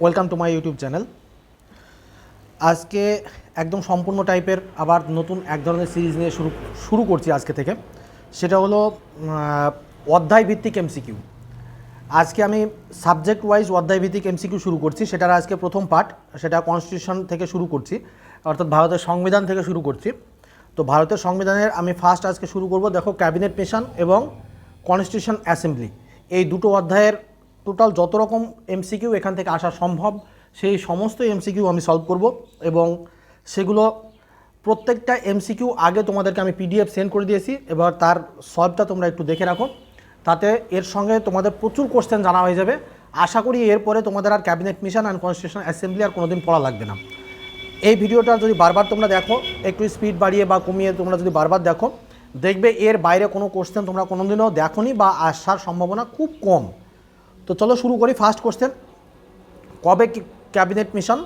Welcome to my YouTube channel. আজকে একদম সম্পূর্ণ টাইপের আবার নতুন এক ধরনের সিরিজ নিয়ে শুরু করছি আজকে থেকে। সেটা হলো অধ্যায় ভিত্তিক এমসিকিউ। আজকে আমি সাবজেক্ট ওয়াইজ অধ্যায় ভিত্তিক এমসিকিউ শুরু করছি। সেটার আজকে প্রথম পার্ট, সেটা কনস্টিটিউশন থেকে শুরু করছি, অর্থাৎ ভারতের সংবিধান থেকে শুরু করছি। তো ভারতের সংবিধানের আমি ফার্স্ট আজকে শুরু করব। দেখো, ক্যাবিনেট মিশন এবং কনস্টিটিউশন অ্যাসেম্বলি, এই দুটো অধ্যায়ের টোটাল যত রকম এমসিকিউ এখান থেকে আসা সম্ভব সেই সমস্ত এমসিকিউ আমি সলভ করব এবং সেগুলো প্রত্যেকটা এমসিকিউ আগে তোমাদেরকে আমি পিডিএফ সেন্ড করে দিয়েছি। এবার তার সলভটা তোমরা একটু দেখে রাখো, তাতে এর সঙ্গে তোমাদের প্রচুর কোশ্চেন জানা হয়ে যাবে। আশা করি এরপরে তোমাদের আর cabinet mission and constitution assembly আর কোনোদিন পড়া লাগবে না। এই ভিডিওটা যদি বারবার তোমরা দেখো, একটু স্পিড বাড়িয়ে বা কমিয়ে তোমরা যদি বারবার দেখো, দেখবে এর বাইরে কোনো কোশ্চেন তোমরা কোনোদিনও দেখোনি বা আসার সম্ভাবনা খুব কম। তো চলো শুরু করি। ফার্স্ট কোশ্চেন, কবে ক্যাবিনেট মিশন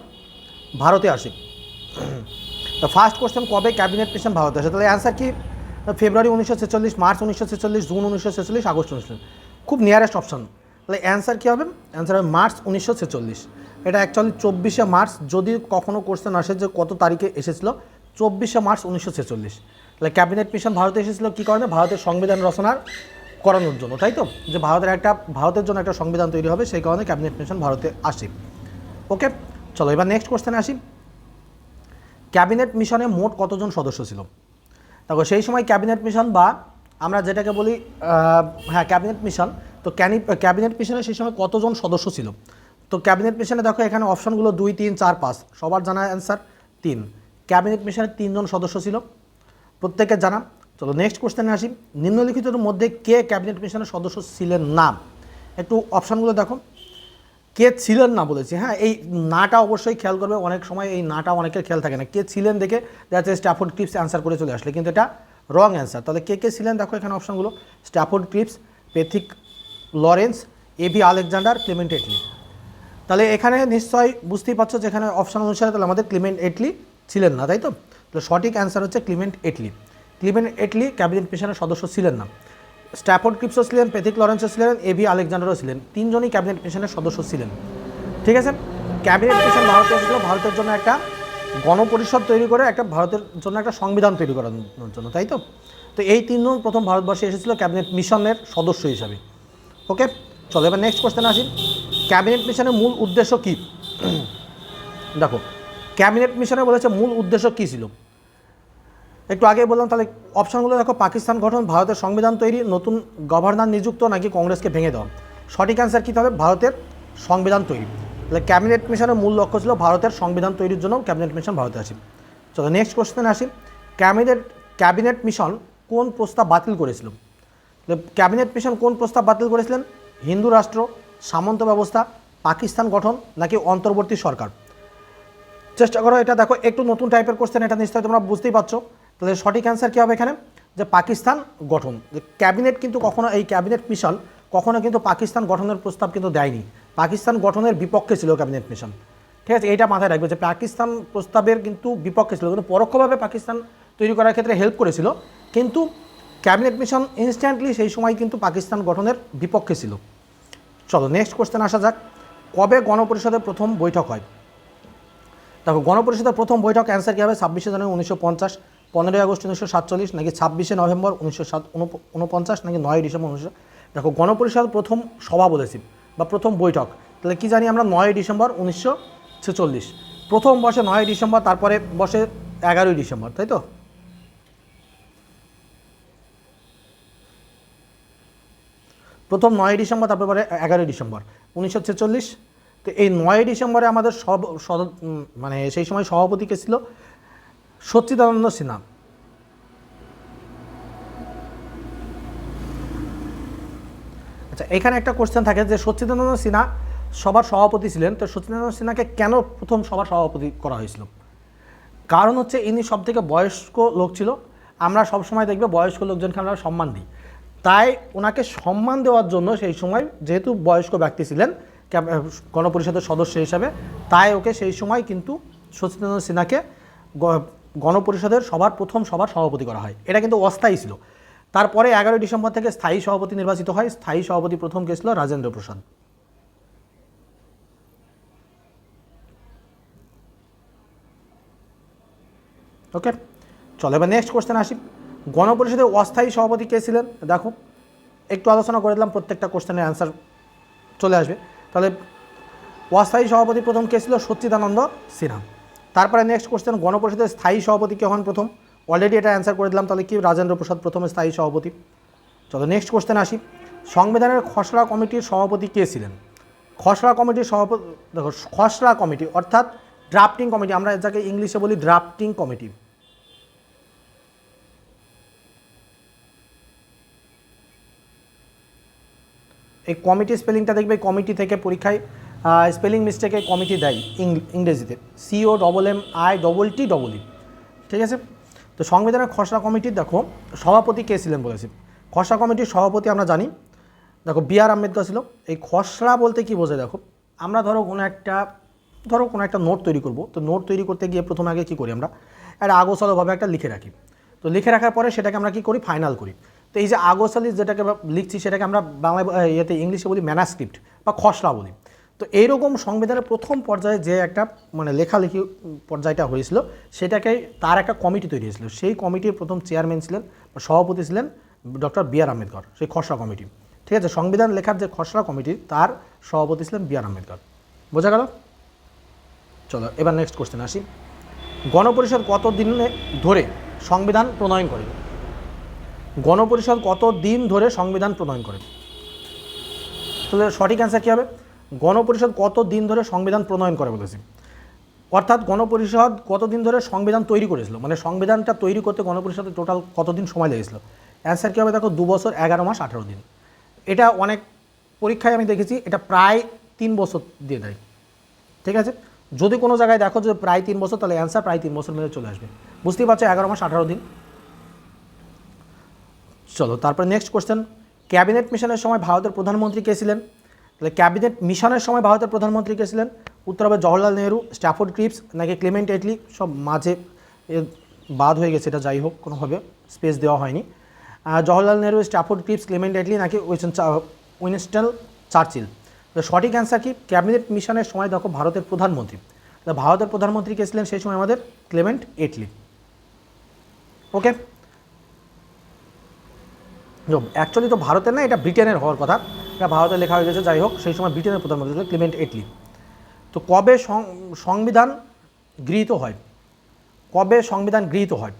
ভারতে আসে? তো ফার্স্ট কোশ্চেন, কবে ক্যাবিনেট মিশন ভারতে আসে? তাহলে অ্যান্সার কি? ফেব্রুয়ারি 1946, মার্চ 1946, জুন 1946, আগস্ট 1946। খুব নিয়ারেস্ট অপশন। তাহলে অ্যান্সার কী হবে? অ্যান্সার হবে মার্চ 1946। এটা অ্যাকচুয়ালি 24শে মার্চ। যদি কখনও কোশ্চেন আসে যে কত তারিখে এসেছিল, 24শে মার্চ 1946। তাহলে ক্যাবিনেট মিশন ভারতে এসেছিল কী কারণে? ভারতের সংবিধান রচনার করানোর জন্য, তাই তো? যে ভারতের জন্য একটা সংবিধান তৈরি হবে, সেই কারণে ক্যাবিনেট মিশন ভারতে আসে। ওকে, চলো এবার নেক্সট কোশ্চেনে আসি। ক্যাবিনেট মিশনে মোট কতজন সদস্য ছিল? দেখো, সেই সময় ক্যাবিনেট মিশন বা আমরা যেটাকে বলি ক্যাবিনেট মিশন, তো ক্যাবিনেট মিশনে সেই সময় কতজন সদস্য ছিল? তো ক্যাবিনেট মিশনে দেখো এখানে অপশনগুলো 2, 3, 4, 5, সবার জানা অ্যান্সার 3। ক্যাবিনেট মিশনে 3 জন সদস্য ছিল, প্রত্যেকের জানা। চলো নেক্সট কোশ্চেনে আসি। নিম্নলিখিতের মধ্যে কে ক্যাবিনেট মিশনের সদস্য ছিলেন না? একটু অপশানগুলো দেখো, কে ছিলেন না বলেছি। হ্যাঁ, এই নাটা অবশ্যই খেয়াল করবে। অনেক সময় এই নাটা অনেকের খেয়াল থাকে না। কে ছিলেন দেখে দেখা যাচ্ছে স্ট্যাফোর্ড ক্রিপস অ্যান্সার করে চলে আসলে, কিন্তু এটা রং অ্যান্সার। তাহলে কে ছিলেন দেখো এখানে অপশানগুলো, Stafford Cripps, Pethick Lawrence, A V Alexander, Clement Attlee. তাহলে এখানে নিশ্চয়ই বুঝতেই পারছো যে এখানে অপশান অনুসারে তাহলে আমাদের ক্লেমেন্ট এটলি ছিলেন না, তাই তো? তাহলে সঠিক অ্যান্সার হচ্ছে Clement Attlee. Clement Attlee cabinet মিশনের সদস্য ছিলেন না। স্ট্যাফোর্ড ক্রিপসও ছিলেন, প্যাথিক লরেন্সও ছিলেন, এবি আলেকজান্ডারও ছিলেন। 3 জনই ক্যাবিনেট মিশনের সদস্য ছিলেন। ঠিক আছে, ক্যাবিনেট মিশন ভারতে এসেছিল ভারতের জন্য একটা গণপরিষদ তৈরি করে, একটা ভারতের জন্য একটা সংবিধান তৈরি করানোর জন্য, তাই তো? তো এই 3 জন প্রথম ভারতবর্ষে এসেছিল ক্যাবিনেট মিশনের সদস্য হিসাবে। ওকে, চলো এবার নেক্সট কোশ্চেন আসি। ক্যাবিনেট মিশনের মূল উদ্দেশ্য কী? দেখো, ক্যাবিনেট মিশনে বলেছে মূল উদ্দেশ্য কী ছিল, একটু আগে বললাম। তাহলে অপশানগুলো দেখো, পাকিস্তান গঠন, ভারতের সংবিধান তৈরি, নতুন গভর্নর নিযুক্ত, নাকি কংগ্রেসকে ভেঙে দেওয়া। সঠিক অ্যান্সার কী হবে? ভারতের সংবিধান তৈরি। তাহলে ক্যাবিনেট মিশনের মূল লক্ষ্য ছিল ভারতের সংবিধান তৈরির জন্য ক্যাবিনেট মিশন ভারতে আসি। চলো নেক্সট কোশ্চেনে আসি। ক্যাবিনেট মিশন কোন প্রস্তাব বাতিল করেছিল? ক্যাবিনেট মিশন কোন প্রস্তাব বাতিল করেছিলেন? হিন্দু রাষ্ট্র, সামন্ত ব্যবস্থা, পাকিস্তান গঠন, নাকি অন্তর্বর্তী সরকার। চেষ্টা করো, এটা দেখো একটু নতুন টাইপের কোশ্চেন, এটা নিশ্চয়ই তোমরা বুঝতেই পারছো। তাহলে সঠিক অ্যান্সার কী হবে এখানে? যে পাকিস্তান গঠন। যে ক্যাবিনেট কিন্তু কখনো, এই ক্যাবিনেট মিশন কখনো কিন্তু পাকিস্তান গঠনের প্রস্তাব কিন্তু দেয়নি। পাকিস্তান গঠনের বিপক্ষে ছিল ক্যাবিনেট মিশন। ঠিক আছে, এইটা মাথায় রাখবে যে পাকিস্তান প্রস্তাবের কিন্তু বিপক্ষে ছিল, কিন্তু পরোক্ষভাবে পাকিস্তান তৈরি করার ক্ষেত্রে হেল্প করেছিল, কিন্তু ক্যাবিনেট মিশন ইনস্ট্যান্টলি সেই সময় কিন্তু পাকিস্তান গঠনের বিপক্ষে ছিল। চলো নেক্সট কোশ্চেন আসা যাক। কবে গণপরিষদের প্রথম বৈঠক হয়? দেখো, গণপরিষদের প্রথম বৈঠক অ্যান্সার কী হবে? 26শে জানুয়ারি 1950, 15ই আগস্ট 1947, নাকি 26শে নভেম্বর 1949, নাকি 9ই ডিসেম্বর 1900। দেখো, গণপরিষদ প্রথম সভা বলেছি বা প্রথম বৈঠক, তাহলে কি জানি আমরা? 9ই ডিসেম্বর 1946। প্রথম বসে 9ই ডিসেম্বর, তারপরে বসে 11ই ডিসেম্বর, তাই তো? প্রথম 9ই ডিসেম্বর, তারপরে 11ই ডিসেম্বর 1946। তো এই 9ই ডিসেম্বরে আমাদের মানে সেই সময় সভাপতি কে ছিল? সচ্চিদানন্দ সিনহা। আচ্ছা, এখানে একটা কোশ্চেন থাকে যে সচ্চিদানন্দ সিনহা সবার সভাপতি ছিলেন, তো সচ্চিদানন্দ সিনহাকে কেন প্রথম সভার সভাপতি করা হয়েছিল? কারণ হচ্ছে ইনি সবথেকে বয়স্ক লোক ছিল। আমরা সবসময় দেখবে বয়স্ক লোকজনকে আমরা সম্মান দিই, তাই ওনাকে সম্মান দেওয়ার জন্য সেই সময়, যেহেতু বয়স্ক ব্যক্তি ছিলেন গণপরিষদের সদস্য হিসাবে, তাই ওকে সেই সময় কিন্তু সচ্চিদানন্দ সিনহাকে গণপরিষদের প্রথম সভার সভাপতি করা হয়। এটা কিন্তু অস্থায়ী ছিল। তারপরে 11ই ডিসেম্বর থেকে স্থায়ী সভাপতি নির্বাচিত হয়। স্থায়ী সভাপতি প্রথম কে ছিল? রাজেন্দ্র প্রসাদ। ওকে, চলো এবার নেক্সট কোশ্চেন আসি। গণপরিষদের অস্থায়ী সভাপতি কে ছিলেন? দেখো একটু আলোচনা করে দিলাম, প্রত্যেকটা কোশ্চেনের অ্যান্সার চলে আসবে। তাহলে অস্থায়ী সভাপতি প্রথম কে ছিল? সচ্চিদানন্দ সিনহা। তারপরে নেক্সট কোশ্চেন, গণপরিষদের স্থায়ী সভাপতি কে হন প্রথম? অলরেডি এটা অ্যান্সার করে দিলাম, তাহলে কি রাজেন্দ্র প্রসাদ প্রথমে স্থায়ী সভাপতি। চলো নেক্সট কোশ্চেন আসি। সংবিধানের খসড়া কমিটির সভাপতি কে ছিলেন? খসড়া কমিটির সভাপতি, দেখো খসড়া কমিটি অর্থাৎ ড্রাফটিং কমিটি, আমরা যাকে ইংলিশে বলি ড্রাফটিং কমিটি। এই কমিটি স্পেলিংটা দেখবে, কমিটি থেকে পরীক্ষায় স্পেলিং মিস্টেকে কমিটি দেয় ইংরেজিতে, COMMITTEE। ঠিক আছে, তো সংবিধানের খসড়া কমিটির দেখো সভাপতি কে ছিলেন বলেছি। খসড়া কমিটির সভাপতি আমরা জানি, দেখো BR আম্বেদকর ছিল। এই খসড়া বলতে কি বোঝায়? দেখো আমরা ধরো কোনো একটা নোট তৈরি করব, তো নোট তৈরি করতে গিয়ে প্রথমে আগে কী করি, আমরা একটা আগোছালোভাবে একটা লিখে রাখি। তো লিখে রাখার পরে সেটাকে আমরা কী করি? ফাইনাল করি। তো এই যে আগোছালি যেটাকে লিখছি সেটাকে আমরা বাংলায় ইংলিশে বলি ম্যানাস্ক্রিপ্ট বা খসড়া বলি। তো এইরকম সংবিধানের প্রথম পর্যায়ে যে একটা লেখালেখি পর্যায়টা হয়েছিল, সেটাকে তার একটা কমিটি তৈরি হয়েছিল। সেই কমিটির প্রথম চেয়ারম্যান ছিলেন বা সভাপতি ছিলেন ডক্টর BR আম্বেদকর, সেই খসড়া কমিটি। ঠিক আছে, সংবিধান লেখার যে খসড়া কমিটি তার সভাপতি ছিলেন BR আম্বেদকর। বোঝা গেল? চলো এবার নেক্সট কোশ্চেন আসি। গণপরিষদ কত দিন ধরে সংবিধান প্রণয়ন করে? গণপরিষদ কত দিন ধরে সংবিধান প্রণয়ন করে? তাহলে সঠিক অ্যান্সার কী হবে? গণপরিষদ কত দিন ধরে সংবিধান প্রণয়ন করে বলেছি, অর্থাৎ গণপরিষদ কতদিন ধরে সংবিধান তৈরি করেছিল, সংবিধানটা তৈরি করতে গণপরিষদের টোটাল কতদিন সময় লেগেছিল। অ্যান্সার কী হবে? দেখো 2 বছর 11 মাস 18 দিন। এটা অনেক পরীক্ষায় আমি দেখেছি এটা প্রায় 3 বছর দিয়ে দেয়। ঠিক আছে, যদি কোনো জায়গায় দেখো যে প্রায় 3 বছর, তাহলে অ্যান্সার প্রায় 3 বছর মেরে চলে আসবে। বুঝতেই পারছো, 11 মাস 18 দিন। চলো তারপরে নেক্সট কোশ্চেন, ক্যাবিনেট মিশনের সময় ভারতের প্রধানমন্ত্রী কে ছিলেন? তাহলে ক্যাবিনেট মিশনের সময় ভারতের প্রধানমন্ত্রী কে ছিলেন? উত্তর হবে জওহরলাল নেহরু, স্ট্যাফোর্ড ক্রিপস নাকি ক্লেমেন্ট এটলি। সব মাঝে বাদ হয়ে গেছে, এটা যাই হোক কোনোভাবে স্পেস দেওয়া হয়নি। Jawaharlal Nehru, Stafford Cripps, Clement Attlee নাকি উইনস্টন চার্চিল। সঠিক অ্যান্সার কি? ক্যাবিনেট মিশনের সময় দেখো ভারতের প্রধানমন্ত্রী, ভারতের প্রধানমন্ত্রী কে ছিলেন সেই সময়? আমাদের ক্লেমেন্ট এটলি। ওকে, অ্যাকচুয়ালি তো ভারতের না, এটা ব্রিটেনের হওয়ার কথা, এটা ভারতে লেখা হয়ে গেছে, যাই হোক সেই সময় ব্রিটেনের প্রধানমন্ত্রী ছিলেন ক্লেমেন্ট এটলি। তো কবে সংবিধান গৃহীত হয়? কবে সংবিধান গৃহীত হয়?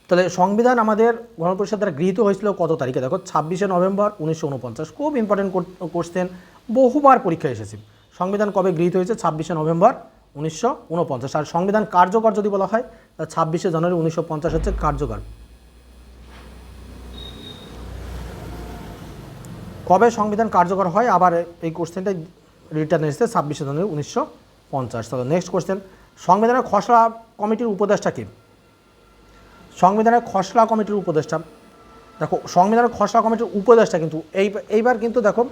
তাহলে সংবিধান আমাদের গণপরিষদ দ্বারা গৃহীত হয়েছিল কত তারিখে? দেখো 26শে নভেম্বর 1949। খুব ইম্পর্টেন্ট কোশ্চেন, বহুবার পরীক্ষায় এসেছে। সংবিধান কবে গৃহীত হয়েছে? 26শে নভেম্বর 1949। আর সংবিধান কার্যকর যদি বলা হয়, তা 26শে জানুয়ারি 1950 হচ্ছে কার্যকর। কবে সংবিধান কার্যকর হয়? আবার এই কোশ্চেনটা রিটার্ন এসেছে 26শে জানুয়ারি 1950। তাহলে নেক্সট কোশ্চেন, সংবিধানের খসড়া কমিটির উপদেষ্টা কে? সংবিধানের খসড়া কমিটির উপদেষ্টা, দেখো সংবিধানের খসড়া কমিটির উপদেষ্টা কিন্তু এইবার কিন্তু দেখো,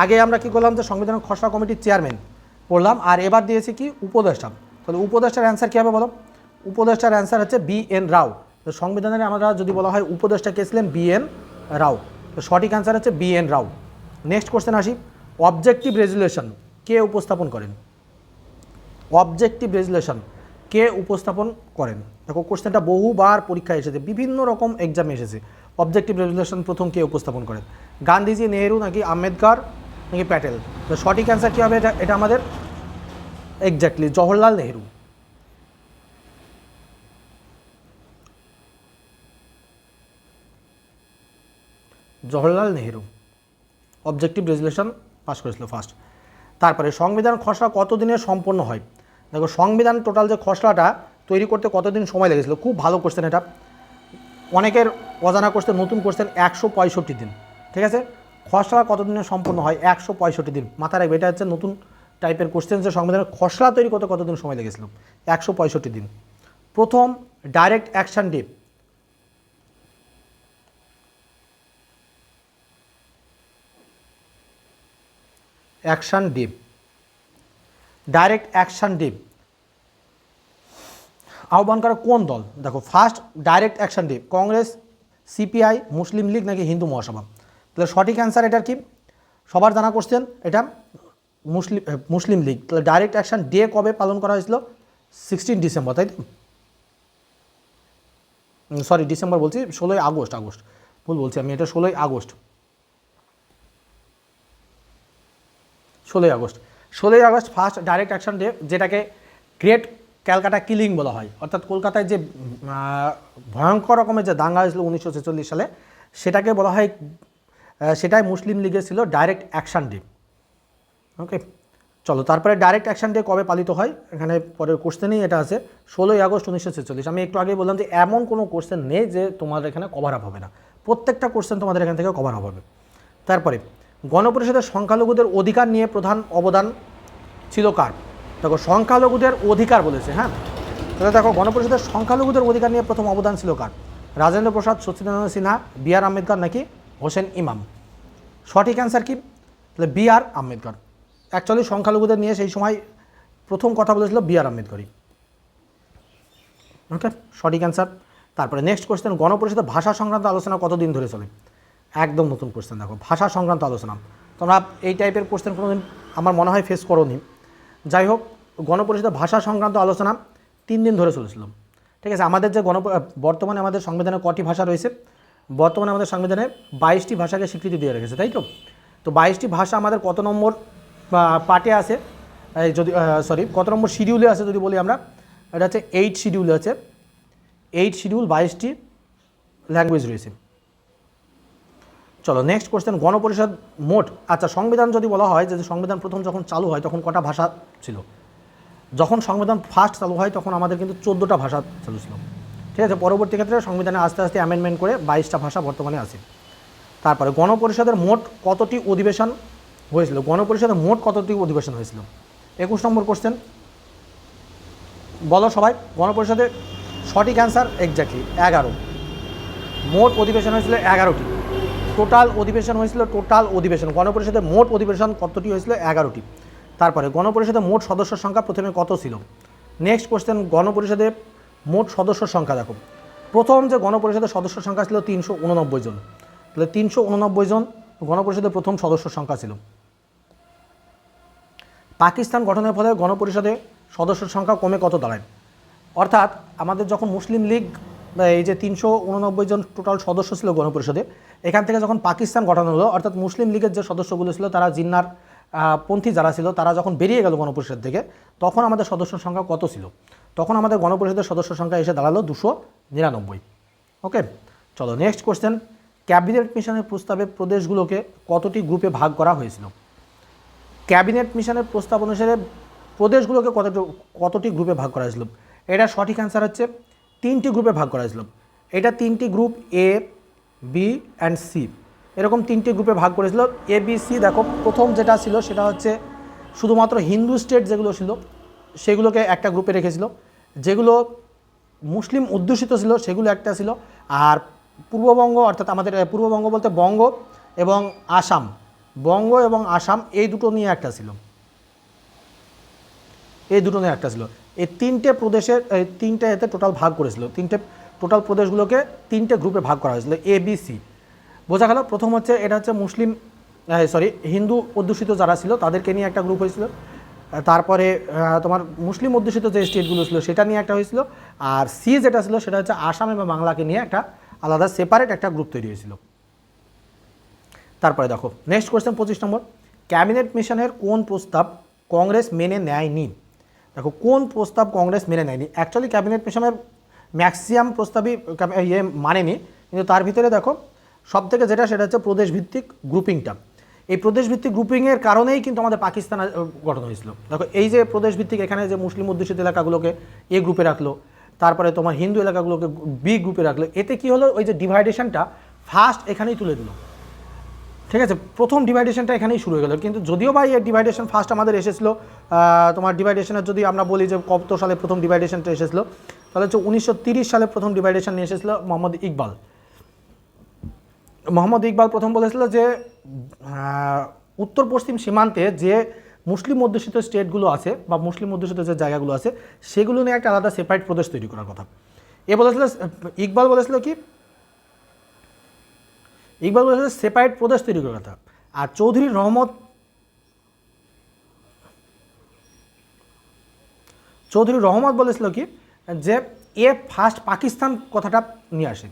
আগে আমরা কি করলাম যে সংবিধানের খসড়া কমিটির চেয়ারম্যান পড়লাম, আর এবার দিয়েছি কি উপদেষ্টা। তাহলে উপদেষ্টার অ্যান্সার কী হবে বলো? উপদেষ্টার অ্যান্সার হচ্ছে BN রাও। তো সংবিধানের আমরা যদি বলা হয় উপদেষ্টা কে ছিলেন? BN রাও। তো সঠিক অ্যান্সার হচ্ছে BN রাও। নেক্সট কোশ্চেন আসি, অবজেক্টিভ রেজুলেশন কে উপস্থাপন করেন? অবজেক্টিভ রেজুলেশন কে উপস্থাপন করেন? দেখো কোশ্চেনটা বহুবার পরীক্ষায় এসেছে, বিভিন্ন রকম এক্সামে এসেছে। অবজেক্টিভ রেজুলেশন প্রথম কে উপস্থাপন করেন? গান্ধীজি, নেহেরু নাকি আম্বেদকর নাকি প্যাটেল? তো সঠিক অ্যান্সার কী হবে? এটা আমাদের exactly Jawaharlal Nehru. Jawaharlal Nehru objective resolution pass করেছিল ফার্স্ট। তারপরে সংবিধান খসড়া কতদিনে সম্পন্ন হয়? দেখো সংবিধান টোটাল যে খসড়াটা তৈরি করতে কতদিন সময় লেগেছিল, খুব ভালো কোশ্চেন এটা, অনেকের অজানা কোশ্চেন, নতুন কোশ্চেন। 165 দিন। ঠিক আছে, খসড়া কতদিনে সম্পন্ন হয়? 165 দিন। মাথায় রাখবে, এটা হচ্ছে নতুন টাইপের কোশ্চেন যে সংবিধানের খসড়া তৈরি করতে কতদিন সময় লেগেছিল। 165 দিন। প্রথম direct action day, action day, direct action day আহ্বান করে কোন দল? দেখো first direct action day Congress, CPI, মুসলিম লীগ নাকি হিন্দু মহাসভা? তাহলে সঠিক অ্যান্সার এটার কি? সবার জানা কোশ্চেন এটা, মুসলিম লীগ। তাহলে ডাইরেক্ট অ্যাকশন ডে কবে পালন করা হয়েছিল? 16 ডিসেম্বর, তাই তো? সরি ডিসেম্বর বলছি, 16ই আগস্ট, ভুল বলছি আমি, এটা 16ই আগস্ট, 16ই August first direct action day, যেটাকে গ্রেট ক্যালকাটা কিলিং বলা হয়। অর্থাৎ কলকাতায় যে ভয়ঙ্কর রকমের যে দাঙ্গা হয়েছিল 1946 সালে, সেটাকে বলা হয়, সেটাই মুসলিম লীগের ছিল ডাইরেক্ট অ্যাকশন ডে। ওকে, চলো তারপরে ডাইরেক্ট অ্যাকশন ডে কবে পালিত হয়, এখানে পরের কোশ্চেনেই এটা আছে, 16ই আগস্ট 1946। আমি একটু আগে বললাম যে এমন কোনো কোশ্চেন নেই যে তোমাদের এখানে কভার আপ হবে না, প্রত্যেকটা কোশ্চেন তোমাদের এখান থেকে কভার আপ হবে। তারপরে গণপরিষদের সংখ্যালঘুদের অধিকার নিয়ে প্রধান অবদান ছিল কার? দেখো সংখ্যালঘুদের অধিকার বলেছে, হ্যাঁ, তাহলে দেখো গণপরিষদের সংখ্যালঘুদের অধিকার নিয়ে প্রথম অবদান ছিল কার? রাজেন্দ্র প্রসাদ, সচ্চিদানন্দ সিনহা, বি.আর. আম্বেদকর নাকি হোসেন ইমাম? সঠিক অ্যান্সার কি? তাহলে বি.আর. আম্বেদকর। অ্যাকচুয়ালি সংখ্যালঘুদের নিয়ে সেই সময় প্রথম কথা বলেছিল বি.আর. আম্বেদকরই। ওকে, সঠিক অ্যান্সার। তারপরে নেক্সট কোশ্চেন, গণপরিষদের ভাষা সংক্রান্ত আলোচনা কতদিন ধরে চলে? একদম নতুন কোশ্চেন, দেখো ভাষা সংক্রান্ত আলোচনা, তোমরা এই টাইপের কোশ্চেন কোনোদিন আমার মনে হয় ফেস করোনি। যাই হোক, গণপরিষদের ভাষা সংক্রান্ত আলোচনা 3 দিন ধরে চলেছিল। ঠিক আছে, আমাদের যে বর্তমানে আমাদের সংবিধানে কটি ভাষা রয়েছে? বর্তমানে আমাদের সংবিধানে 22টি ভাষাকে স্বীকৃতি দিয়ে রেখেছে, তাই তো? তো 22টি ভাষা আমাদের কত নম্বর পার্টে আছে, যদি সরি কত নম্বর শিডিউলে আছে যদি বলি আমরা, এটা হচ্ছে 8 শিডিউলে আছে। 8 শিডিউল, 22টি ল্যাঙ্গুয়েজ রয়েছে। চলো নেক্সট কোশ্চেন, গণপরিষদ মোট, আচ্ছা সংবিধান যদি বলা হয় যে সংবিধান প্রথম যখন চালু হয় তখন কটা ভাষা ছিল? যখন সংবিধান ফার্স্ট চালু হয় তখন আমাদের কিন্তু 14টা ভাষা চালু ছিল। ঠিক আছে, পরবর্তী ক্ষেত্রে সংবিধানে আস্তে আস্তে অ্যামেন্ডমেন্ট করে 22টা ভাষা বর্তমানে আছে। তারপরে গণপরিষদের মোট কতটি অধিবেশন হয়েছিল? গণপরিষদের মোট কতটি অধিবেশন হয়েছিল? 21 নম্বর কোশ্চেন, বলো সবাই। গণপরিষদের সঠিক অ্যান্সার এক্স্যাক্টলি 11। মোট অধিবেশন হয়েছিল 11টি। টোটাল অধিবেশন হয়েছিল, টোটাল অধিবেশন গণপরিষদের মোট অধিবেশন কতটি হয়েছিল? 11টি। তারপরে গণপরিষদের মোট সদস্য সংখ্যা প্রথমে কত ছিল? নেক্সট কোশ্চেন, গণপরিষদের মোট সদস্য সংখ্যা দেখো, প্রথম যে গণপরিষদের সদস্য সংখ্যা ছিল 389 জন। তাহলে 389 জন গণপরিষদের প্রথম সদস্য সংখ্যা ছিল। পাকিস্তান গঠনের ফলে গণপরিষদে সদস্য সংখ্যা কমে কত দাঁড়ায়? অর্থাৎ আমাদের যখন মুসলিম লীগ, এই যে 389 জন টোটাল সদস্য ছিল গণপরিষদে, এখান থেকে যখন পাকিস্তান গঠন হলো, অর্থাৎ মুসলিম লীগের যে সদস্যগুলো ছিল তারা জিন্নার পন্থী যারা ছিল তারা যখন বেরিয়ে গেল গণপরিষদ থেকে, তখন আমাদের সদস্য সংখ্যা কত ছিল? তখন আমাদের গণপরিষদের সদস্য সংখ্যা এসে দাঁড়ালো 299। ওকে, চলো নেক্সট কোশ্চেন, ক্যাবিনেট মিশনের প্রস্তাবে প্রদেশগুলোকে কতটি গ্রুপে ভাগ করা হয়েছিল? ক্যাবিনেট মিশনের প্রস্তাব অনুসারে প্রদেশগুলোকে কতটি গ্রুপে ভাগ করা হয়েছিল? এটা সঠিক অ্যান্সার হচ্ছে 3টি গ্রুপে ভাগ করা হয়েছিল। এটা 3টি group, A, B and C, এরকম 3টি গ্রুপে ভাগ করেছিল। এ, বি, সি, দেখো প্রথম যেটা ছিল সেটা হচ্ছে শুধুমাত্র হিন্দু স্টেট যেগুলো ছিল সেগুলোকে একটা গ্রুপে রেখেছিল, যেগুলো মুসলিম অধ্যুষিত ছিল সেগুলো একটা ছিল, আর পূর্ববঙ্গ, অর্থাৎ আমাদের পূর্ববঙ্গ বলতে বঙ্গ এবং আসাম, বঙ্গ এবং আসাম এই দুটো নিয়ে একটা ছিল, এই দুটো নিয়ে একটা ছিল। এই 3টে প্রদেশের, এই 3টে এতে টোটাল ভাগ করেছিল, 3টে টোটাল প্রদেশগুলোকে 3টে গ্রুপে ভাগ করা হয়েছিল, এ, বি, সি। বোঝা গেল? প্রথম হচ্ছে এটা হচ্ছে মুসলিম, হিন্দু অধ্যুষিত যারা ছিল তাদেরকে নিয়ে একটা গ্রুপ হয়েছিল। তারপরে তোমার মুসলিম অধ্যুষিত যে স্টেটগুলো ছিল সেটা নিয়ে একটা হয়েছিল, আর সি যেটা ছিল সেটা হচ্ছে আসাম এবং বাংলাকে নিয়ে একটা আলাদা সেপারেট একটা গ্রুপ তৈরি হয়েছিল। তারপরে দেখো নেক্সট কোয়েশ্চেন 25 নম্বর, ক্যাবিনেট মিশনের কোন প্রস্তাব কংগ্রেস মেনে নেয়নি? দেখো কোন প্রস্তাব কংগ্রেস মেনে নেয়নি? অ্যাকচুয়ালি ক্যাবিনেট মিশনের ম্যাক্সিমাম প্রস্তাবই মানেনি, কিন্তু তার ভিতরে দেখো সব থেকে যেটা সেটা হচ্ছে প্রদেশভিত্তিক গ্রুপিংটা। এই প্রদেশভিত্তিক গ্রুপিংয়ের কারণেই কিন্তু আমাদের পাকিস্তান গঠন হয়েছিল। দেখো এই যে প্রদেশভিত্তিক, এখানে যে মুসলিম অধ্যুষিত এলাকাগুলোকে এ গ্রুপে রাখলো, তারপরে তোমার হিন্দু এলাকাগুলোকে বি গ্রুপে রাখলো, এতে কি হলো, ওই যে ডিভাইডেশনটা ফার্স্ট এখানেই তুলে দিল। ঠিক আছে, প্রথম ডিভাইডেশনটা এখানেই শুরু হয়ে গেল। কিন্তু যদিও বা এই ডিভাইডেশন ফার্স্ট আমাদের এসেছিলো, তোমার ডিভাইডেশনের যদি আমরা বলি যে কত সালে প্রথম ডিভাইডেশনটা এসেছিলো, তাহলে হচ্ছে 1930 সালে প্রথম ডিভাইডেশন নিয়ে এসেছিলো মোহাম্মদ ইকবাল। মোহাম্মদ ইকবাল প্রথম বলেছিল যে উত্তর পশ্চিম সীমান্তে যে মুসলিম অধ্যুষিত স্টেটগুলো আছে বা মুসলিম অধ্যুষিত যে জায়গাগুলো আছে সেগুলো নিয়ে একটা আলাদা সেপারেট প্রদেশ তৈরি করার কথা। ইকবাল বলেছিল সেপারেট প্রদেশ তৈরি করার কথা। আর চৌধুরী রহমত বলেছিল কি, যে এ ফার্স্ট পাকিস্তান কথাটা নিয়ে আসে,